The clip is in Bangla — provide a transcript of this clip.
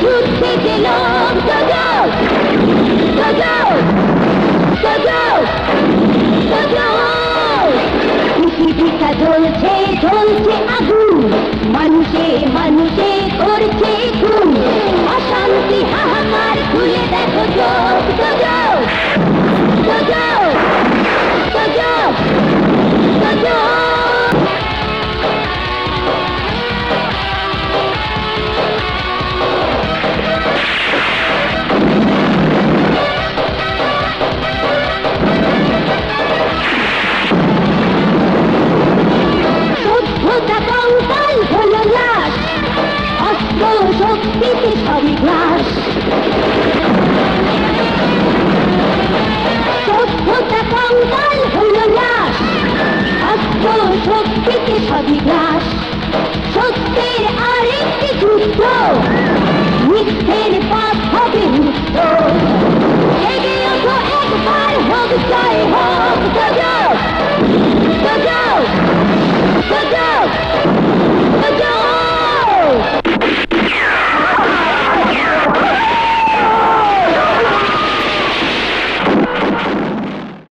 ছুটতে গেল গজব গজব গজব গজব। পৃথিবীটা জ্বলছে জ্বলছে আগুন, মানুষে মানুষে করছে খুন, অশান্তি হাহাকার খুলে দেখো চোখ গজব গজব গজব গজব। শক্তিতে সবই গ্রাস, সভ্যতা কঙ্কাল হল নাশ, অস্ত্র শক্তিতে সবই গ্রাস।